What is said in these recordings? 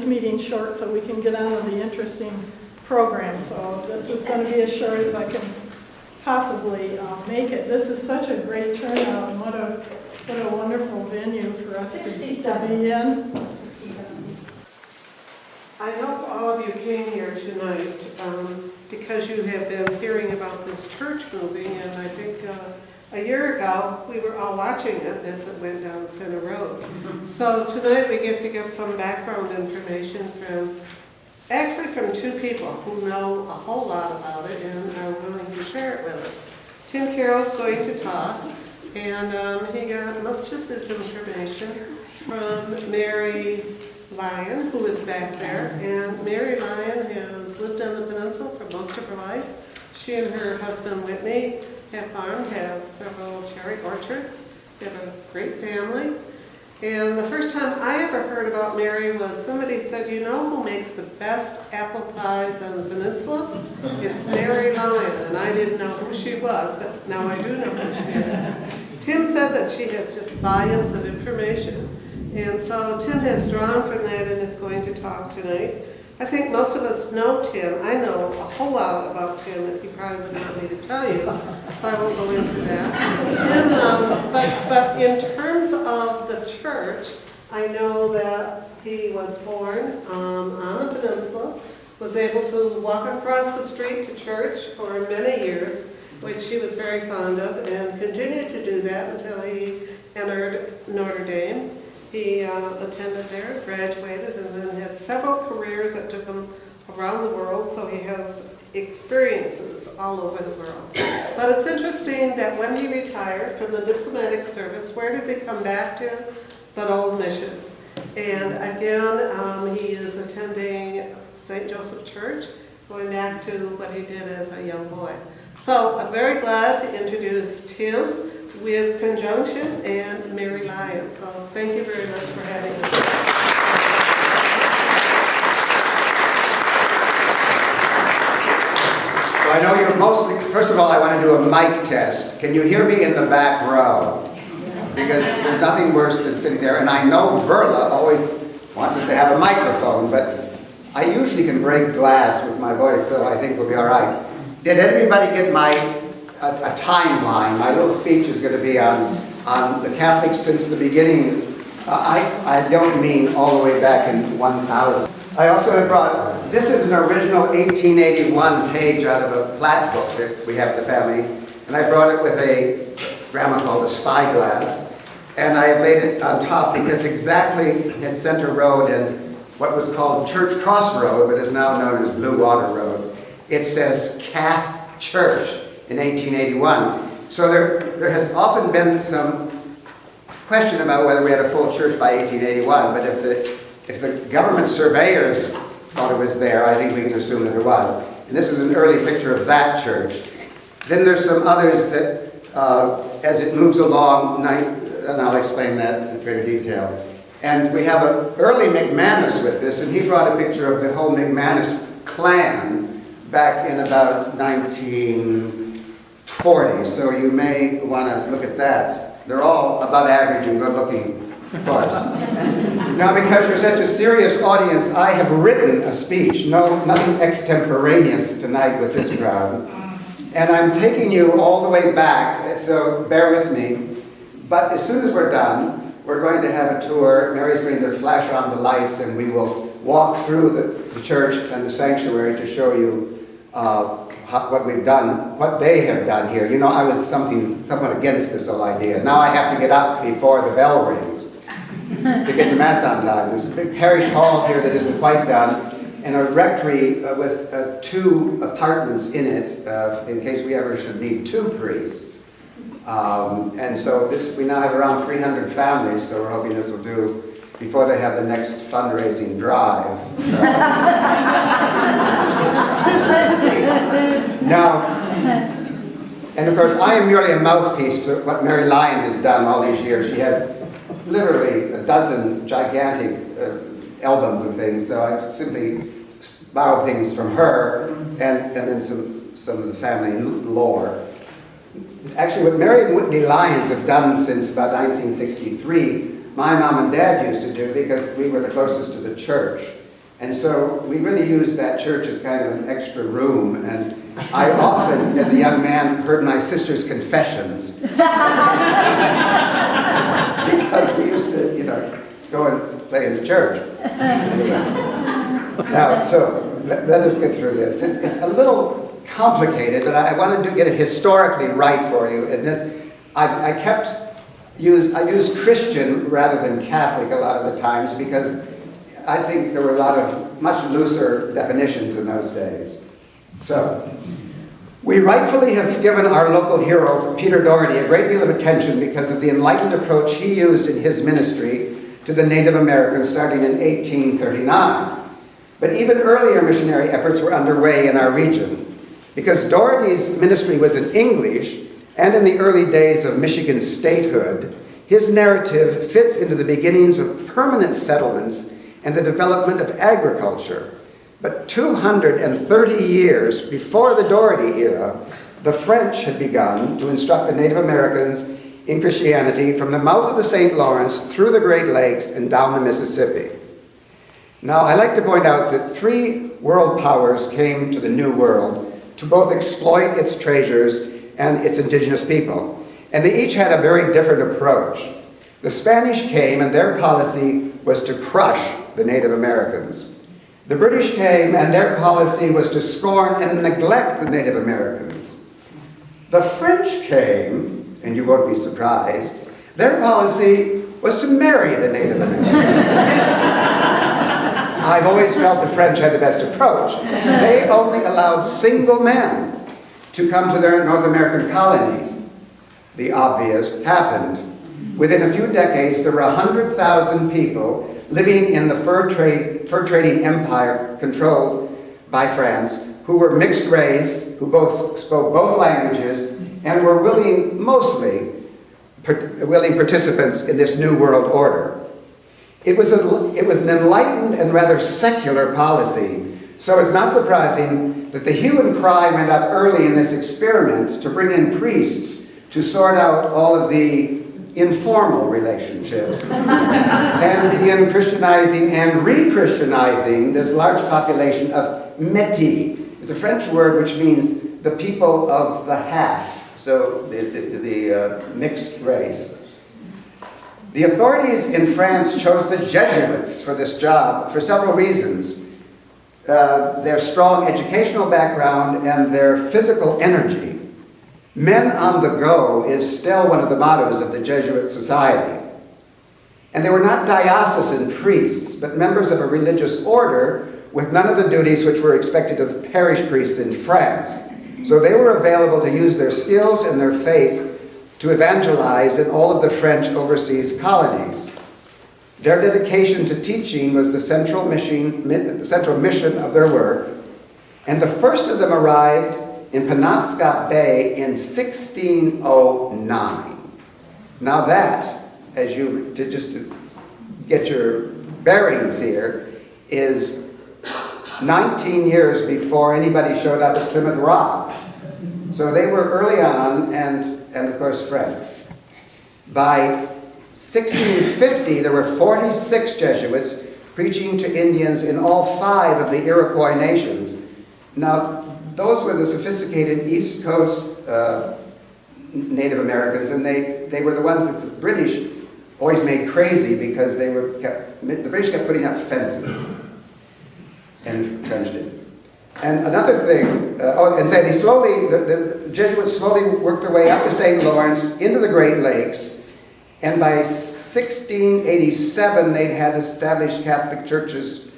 this meeting short so we can get on with the interesting program. So this is going to be as short as I can possibly make it. This is such a great turnout, and what a wonderful venue for us to be in. I hope all of you came here tonight because you have been hearing about this church moving, and I think a year ago we were all watching it as it went down Center Road. So tonight we get to get some background information from two people who know a whole lot about it and are willing to share it with us. Tim Carroll's going to talk, and he got most of this information from Mary Lyon, who is back there. And Mary Lyon has lived on the peninsula for most of her life. She and her husband Whitney have farmed, have several cherry orchards. They have a great family. And the first time I ever heard about Mary was somebody said, you know who makes the best apple pies on the peninsula? It's Mary Lyon. And I didn't know who she was, but now I do know who she is. Tim said that she has just volumes of information. And so Tim has drawn from that and is going to talk tonight. I think most of us know Tim. I know a whole lot about Tim, and he probably would want me to tell you, so I won't go into that. Tim, but in terms of the church, I know that he was born on the peninsula, was able to walk across the street to church for many years, which he was very fond of, and continued to do that until he entered Notre Dame. He attended there, graduated, and then had several careers that took him around the world, so he has experiences all over the world. But it's interesting that when he retired from the diplomatic service, where does he come back to? But Old Mission. And again, he is attending St. Joseph Church, going back to what he did as a young boy. So I'm very glad to introduce Tim with Conjunction and Mary Lyon. So thank you very much for having us. So I know you're mostly, first of all, I want to do a mic test. Can you hear me in the back row? Because there's nothing worse than sitting there. And I know Verla always wants us to have a microphone, but I usually can break glass with my voice, so I think we'll be all right. Did everybody get a timeline? My little speech is going to be on the Catholics since the beginning. I don't mean all the way back in 1000. I also have brought, this is an original 1881 page out of a flat book that we have in the family, and I brought it with a grandma called a spyglass, and I laid it on top because exactly at Center Road and what was called Church Cross Road, but is now known as Blue Water Road, it says Cath Church in 1881. So there has often been some question about whether we had a full church by 1881, but if the government surveyors thought it was there, I think we can assume that it was. And this is an early picture of that church. Then there's some others that, as it moves along, and I'll explain that in greater detail. And we have an early McManus with this, and he brought a picture of the whole McManus clan back in about 1940. So you may want to look at that. They're all above average and good looking, of course. Now, because you're such a serious audience, I have written a speech. No, nothing extemporaneous tonight with this crowd. And I'm taking you all the way back, so bear with me. But as soon as we're done, we're going to have a tour. Mary's going to flash on the lights, and we will walk through the church and the sanctuary to show you what we've done, what they have done here. You know, I was somewhat against this whole idea. Now I have to get up before the bell rings to get to Mass on time. There's a big parish hall here that isn't quite done, and a rectory with 2 apartments in it, in case we ever should need 2 priests. And so we now have around 300 families, so we're hoping this will do before they have the next fundraising drive. So. Now, and of course, I am merely a mouthpiece for what Mary Lyon has done all these years. She has literally a dozen gigantic albums and things, so I simply borrowed things from her and then some of the family lore. Actually, what Mary and Whitney Lyons have done since about 1963, my mom and dad used to do because we were the closest to the church. And so we really used that church as kind of an extra room. And I often, as a young man, heard my sister's confessions. Because we used to, go and play in the church. Now, so let us get through this. It's a little complicated, but I wanted to get it historically right for you. And this, I used Christian rather than Catholic a lot of the times because I think there were a lot of much looser definitions in those days. So, we rightfully have given our local hero, Peter Doherty, a great deal of attention because of the enlightened approach he used in his ministry to the Native Americans starting in 1839. But even earlier missionary efforts were underway in our region. Because Doherty's ministry was in English, and in the early days of Michigan statehood, his narrative fits into the beginnings of permanent settlements and the development of agriculture. But 230 years before the Doherty era, the French had begun to instruct the Native Americans in Christianity from the mouth of the St. Lawrence through the Great Lakes and down the Mississippi. Now, I like to point out that 3 world powers came to the New World to both exploit its treasures and its indigenous people. And they each had a very different approach. The Spanish came, and their policy was to crush the Native Americans. The British came, and their policy was to scorn and neglect the Native Americans. The French came, and you won't be surprised, their policy was to marry the Native Americans. I've always felt the French had the best approach. They only allowed single men to come to their North American colony. The obvious happened. Within a few decades, there were 100,000 people living in the fur trading empire controlled by France, who were mixed race, who both spoke both languages, and were willing participants in this new world order. It was an enlightened and rather secular policy, so it's not surprising that the hue and cry went up early in this experiment to bring in priests to sort out all of the informal relationships and begin Christianizing and re-Christianizing this large population of métis. It's a French word which means the people of the half, so the mixed race. The authorities in France chose the Jesuits for this job for several reasons. Their strong educational background and their physical energy. Men on the go is still one of the mottos of the Jesuit society. And they were not diocesan priests, but members of a religious order with none of the duties which were expected of parish priests in France. So they were available to use their skills and their faith to evangelize in all of the French overseas colonies. Their dedication to teaching was the central mission of their work, and the first of them arrived in Penobscot Bay in 1609. Now that, just to get your bearings here, is 19 years before anybody showed up at Plymouth Rock. So they were early on, and of course French. By 1650, there were 46 Jesuits preaching to Indians in all 5 of the Iroquois nations. Now, those were the sophisticated East Coast Native Americans, and they were the ones that the British always made crazy because the British kept putting up fences, and the French did. And another thing, the Jesuits slowly worked their way up the St. Lawrence into the Great Lakes, and by 1687 they'd had established Catholic churches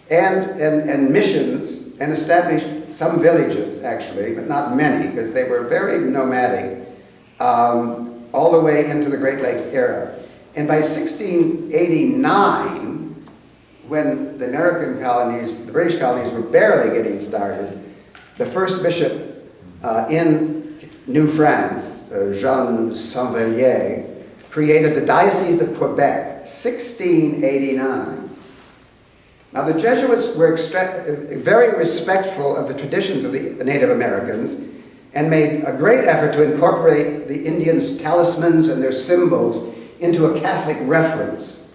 and missions, and established some villages, actually, but not many, because they were very nomadic, all the way into the Great Lakes era. And by 1689, when the American colonies, the British colonies, were barely getting started, the first bishop in New France, Jean Saint-Vallier, created the Diocese of Quebec, 1689. Now, the Jesuits were very respectful of the traditions of the Native Americans and made a great effort to incorporate the Indians' talismans and their symbols into a Catholic reference.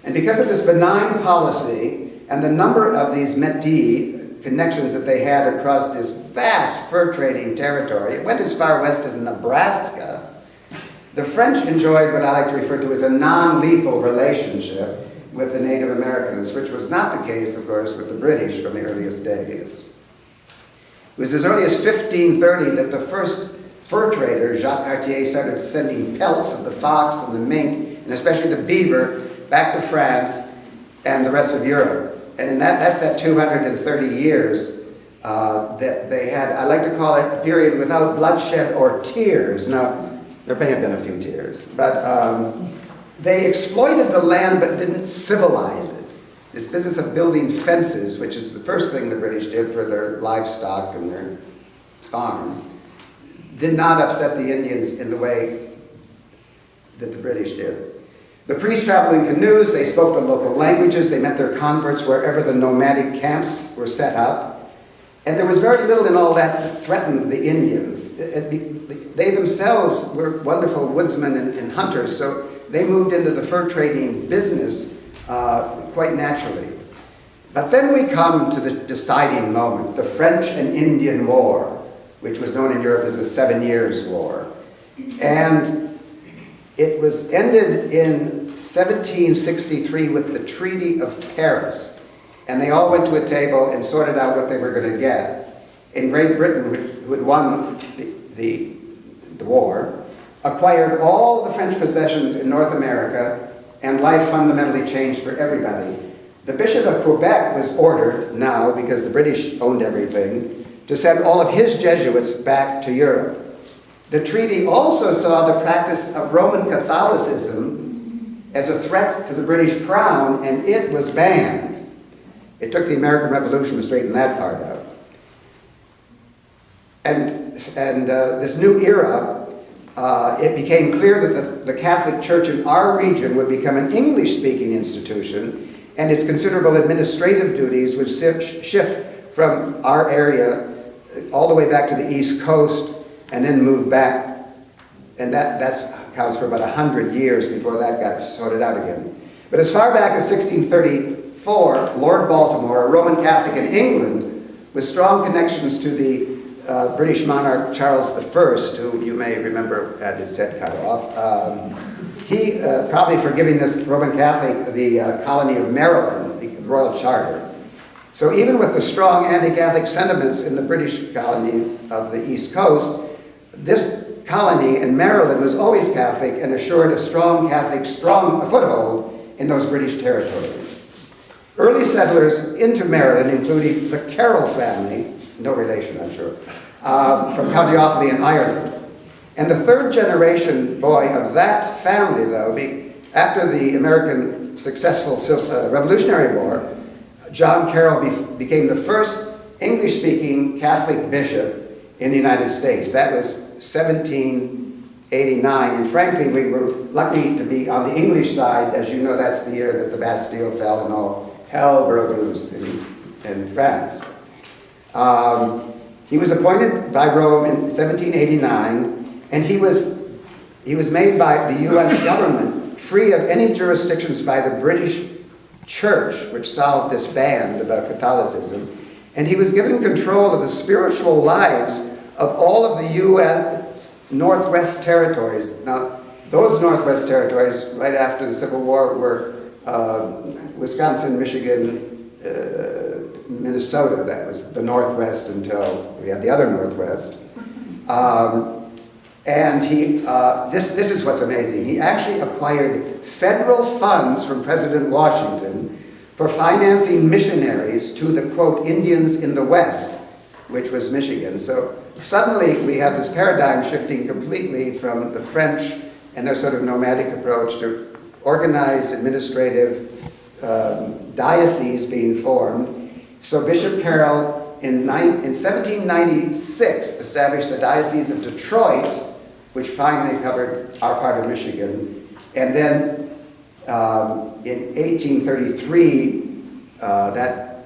And because of this benign policy, and the number of these Métis connections that they had across this vast fur trading territory. It went as far west as Nebraska. The French enjoyed what I like to refer to as a non-lethal relationship with the Native Americans, which was not the case, of course, with the British from the earliest days. It was as early as 1530 that the first fur trader, Jacques Cartier, started sending pelts of the fox and the mink, and especially the beaver, back to France and the rest of Europe. And that's that 230 years that they had. I like to call it a period without bloodshed or tears. Now, there may have been a few tears, but they exploited the land but didn't civilize it. This business of building fences, which is the first thing the British did for their livestock and their farms, did not upset the Indians in the way that the British did. The priests traveled in canoes, they spoke the local languages, they met their converts wherever the nomadic camps were set up. And there was very little in all that threatened the Indians. They themselves were wonderful woodsmen and hunters, so they moved into the fur trading business quite naturally. But then we come to the deciding moment, the French and Indian War, which was known in Europe as the 7 Years' War. And it was ended in 1763 with the Treaty of Paris. And they all went to a table and sorted out what they were going to get. In Great Britain, who had won the war, acquired all the French possessions in North America, and life fundamentally changed for everybody. The Bishop of Quebec was ordered now, because the British owned everything, to send all of his Jesuits back to Europe. The treaty also saw the practice of Roman Catholicism as a threat to the British crown, and it was banned. It took the American Revolution to straighten that part out. And this new era, it became clear that the Catholic Church in our region would become an English-speaking institution, and its considerable administrative duties would shift from our area all the way back to the East Coast, and then move back. And that accounts for about 100 years before that got sorted out again. But as far back as 1634, Lord Baltimore, a Roman Catholic in England, with strong connections to the British monarch Charles I, who you may remember had his head cut off, he, probably for giving this Roman Catholic the colony of Maryland, the Royal Charter. So even with the strong anti-Catholic sentiments in the British colonies of the East Coast, this colony in Maryland was always Catholic and assured a strong Catholic foothold in those British territories. Early settlers into Maryland, including the Carroll family, no relation I'm sure, from County Offaly in Ireland. And the third generation boy of that family, though, after the American successful Revolutionary War, John Carroll became the first English-speaking Catholic bishop in the United States. That was 1789, and frankly, we were lucky to be on the English side. As you know, that's the year that the Bastille fell and all hell broke loose in France. He was appointed by Rome in 1789, and he was made by the U.S. government free of any jurisdictions by the British Church, which solved this ban about Catholicism, and he was given control of the spiritual lives of all of the U.S. Northwest Territories. Now, those Northwest Territories, right after the Civil War, were Wisconsin, Michigan, Minnesota. That was the Northwest until we had the other Northwest. And this is what's amazing. He actually acquired federal funds from President Washington for financing missionaries to the, quote, Indians in the West, which was Michigan. So suddenly we have this paradigm shifting completely from the French and their sort of nomadic approach to organized administrative dioceses being formed. So Bishop Carroll in 1796 established the Diocese of Detroit, which finally covered our part of Michigan. And then in 1833, that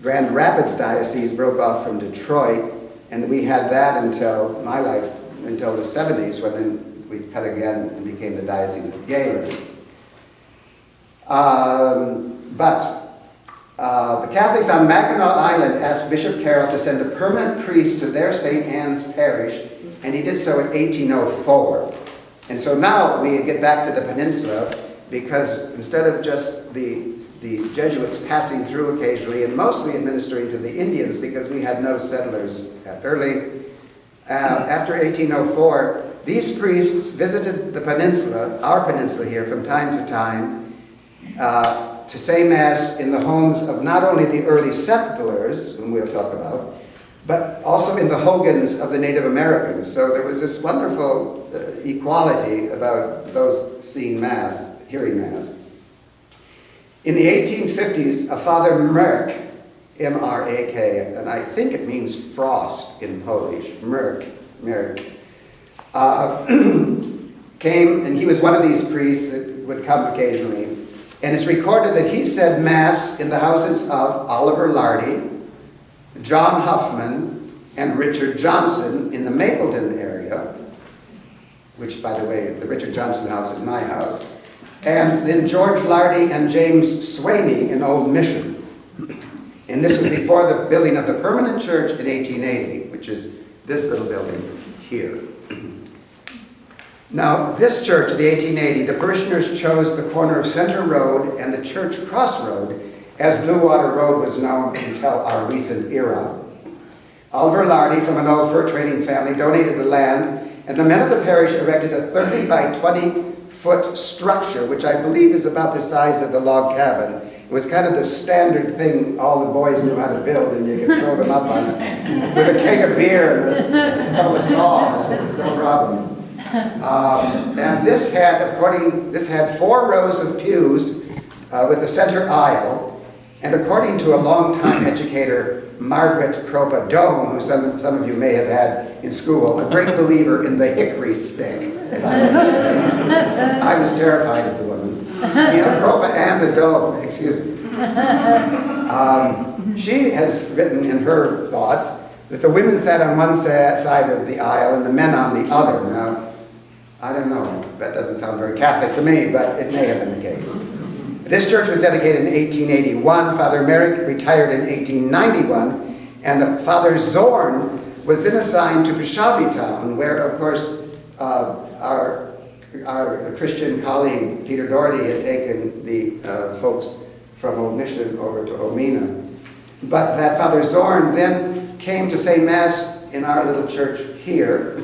Grand Rapids Diocese broke off from Detroit, and we had that until my life, until the 70s, when then we cut again and became the Diocese of Galen. But The Catholics on Mackinac Island asked Bishop Carroll to send a permanent priest to their St. Anne's parish, and he did so in 1804. And so now we get back to the peninsula, because instead of just the Jesuits passing through occasionally and mostly administering to the Indians, because we had no settlers early, after 1804, these priests visited the peninsula, our peninsula here, from time to time, to say Mass in the homes of not only the early settlers, whom we'll talk about, but also in the hogans of the Native Americans. So there was this wonderful equality about those seeing Mass, hearing Mass. In the 1850s, a Father Mrek, M-R-A-K, and I think it means frost in Polish, Mrek, came, and he was one of these priests that would come occasionally. And it's recorded that he said Mass in the houses of Oliver Lardy, John Huffman, and Richard Johnson in the Mapleton area, which, by the way, the Richard Johnson house is my house, and then George Lardy and James Swaney in Old Mission. And this was before the building of the permanent church in 1880, which is this little building here. Now, this church, the 1880, the parishioners chose the corner of Center Road and the Church Crossroad, as Blue Water Road was known until our recent era. Oliver Lardy, from an old fur trading family, donated the land, and the men of the parish erected a 30 by 20-foot structure, which I believe is about the size of the log cabin. It was kind of the standard thing all the boys knew how to build, and you could throw them up on it. With a keg of beer and a couple of saws, it was no problem. And this had 4 rows of pews with the center aisle, and according to a longtime educator, Margaret Cropa Dome, who some of you may have had in school, a great believer in the hickory stick. I was terrified of the woman. Cropa and the Dome, excuse me. She has written in her thoughts that the women sat on one side of the aisle and the men on the other. Now, I don't know, that doesn't sound very Catholic to me, but it may have been the case. This church was dedicated in 1881. Father Merrick retired in 1891, and Father Zorn was then assigned to Pishavi Town, where, of course, our Christian colleague Peter Doherty had taken the folks from Old Mission over to Omena. But that Father Zorn then came to say Mass in our little church here.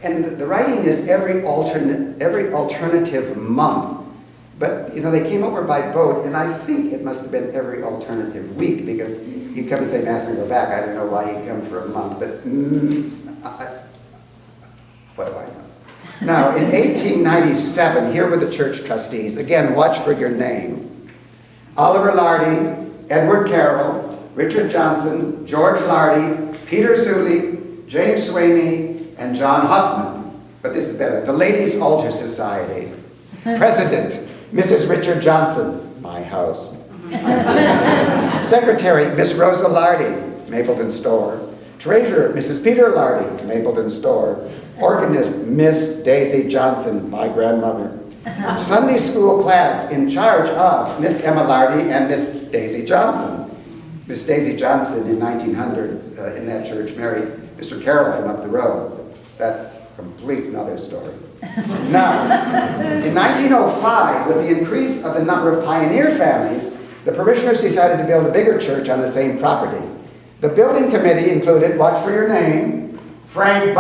And the writing is every alternative month. But, they came over by boat, and I think it must have been every alternative week, because he'd come and say Mass and go back. I don't know why he'd come for a month, but what do I know? Now, in 1897, here were the church trustees. Again, watch for your name. Oliver Lardy, Edward Carroll, Richard Johnson, George Lardy, Peter Zuley, James Swaney, and John Huffman. But this is better. The Ladies' Altar Society. President, Mrs. Richard Johnson, my house. Secretary, Miss Rosa Lardy, Mapleton Store. Treasurer, Mrs. Peter Lardy, Mapleton Store. Organist, Miss Daisy Johnson, my grandmother. Sunday school class in charge of Miss Emma Lardy and Miss Daisy Johnson. Miss Daisy Johnson in 1900 in that church married Mr. Carroll from up the road. That's a complete another story. Now, in 1905, with the increase of the number of pioneer families, the parishioners decided to build a bigger church on the same property. The building committee included, watch for your name, Frank